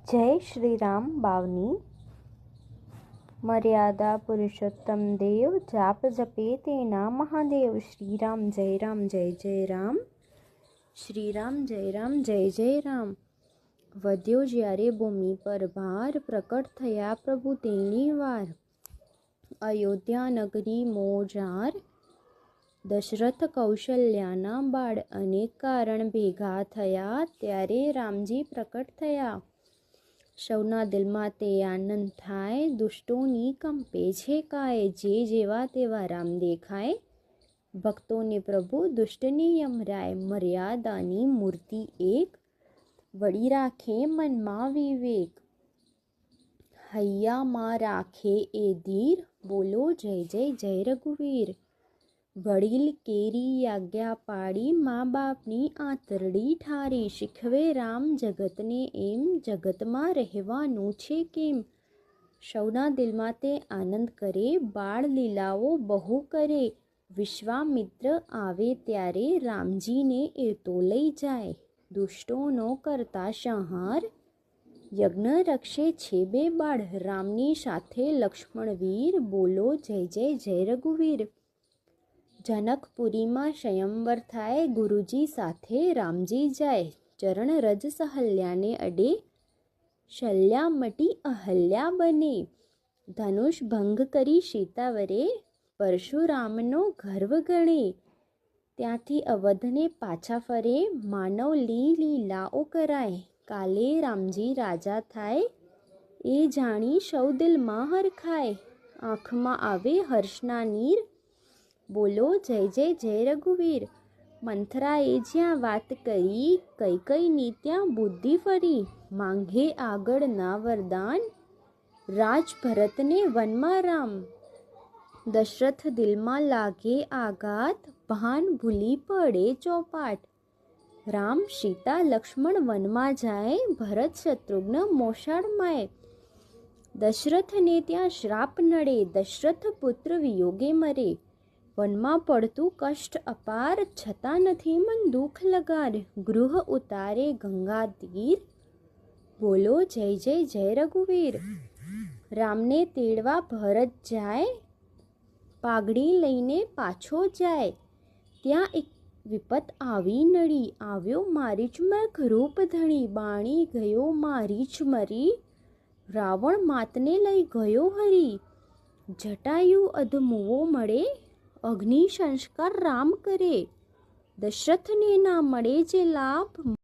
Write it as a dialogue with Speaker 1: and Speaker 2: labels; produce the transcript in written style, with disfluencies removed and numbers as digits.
Speaker 1: जय श्री राम बावनी। मर्यादा पुरुषोत्तम देव, जाप जपे तेना महादेव। श्री राम जय जय राम, श्री राम जय जय राम। વધ્યો જ્યારે ભૂમિ પર ભાર, પ્રકટ થયા પ્રભુ તેની વાર। અયોધ્યા નગરી મોજાર, દશરથ કૌશલ્યાના બાળ। અનેક કારણ ભેગા થયા, ત્યારે રામજી પ્રકટ થયા। સૌના દિલમાં તે આનંદ થાય, દુષ્ટોની કંપે છે કાય। જે જેવા તેવા રામ દેખાય, ભક્તોને પ્રભુ દુષ્ટને યમરાય। મર્યાદાની મૂર્તિ એક, વળી રાખે મનમાં વિવેક। હૈયામાં રાખે એ ધીર, બોલો જય જય રઘુવીર। વડીલ કેરી આજ્ઞા પાડી, મા બાપની આંતરડી ઠારી। શીખવે રામ જગતને એમ, જગતમાં રહેવાનું છે કેમ। સૌના દિલમાં તે આનંદ કરે, બાળ લીલાઓ બહુ કરે। વિશ્વામિત્ર આવે ત્યારે, રામજીને એ તો લઈ જાય। દુષ્ટોનો કરતા સંહાર, યજ્ઞ રક્ષે છે બે બાળ। રામની સાથે લક્ષ્મણ વીર, બોલો જય જય રઘુવીર। જનકપુરીમાં સ્વયંવર થાય, ગુરુજી સાથે રામજી જાય। ચરણ રજ સહલ્યાને અડે, શલ્યામટી અહલ્યા બને। ધનુષ ભંગ કરી સીતાવરે, પરશુરામનો ગર્વ ગણે। ત્યાંથી અવધને પાછા ફરે, માનવ લીલાઓ કરાય। કાલે રામજી રાજા થાય, એ જાણી સૌ દિલમાં હરખાય। આંખમાં આવે હર્ષના નીર, બોલો જય જય રઘુવીર। મંથરાએ જ્યાં વાત કરી, કૈકેયીની ત્યાં બુદ્ધિ ફરી। માંગે આગળના વરદાન, રાજ ભરતને વનમાં રામ। દશરથ દિલમાં લાગે આઘાત, ભાન ભૂલી પડે ચોપાટ। રામ સીતા લક્ષ્મણ વનમાં જાય, ભરત શત્રુઘ્ન મોસાળમાય। દશરથને ત્યાં શ્રાપ નડે, દશરથ પુત્ર વિયોગે મરે। વનમાં પડતું કષ્ટ અપાર, છતાં નથી મન દુઃખ લગાર। ગૃહ ઉતારે ગંગા તીર, બોલો જય જય રઘુવીર। રામને તેડવા ભરત જાય, પાઘડી લઈને પાછો જાય। ત્યાં એક વિપત આવી નડી, આવ્યો મારીચમખ રૂપ ધણી। બાણી ગયો મારીચ મરી, રાવણ માતને લઈ ગયો હરી। જટાયુ અધમુઓ મળે, અગ્નિ સંસ્કાર રામ કરે। દશરથને ના મળે જે લાભ,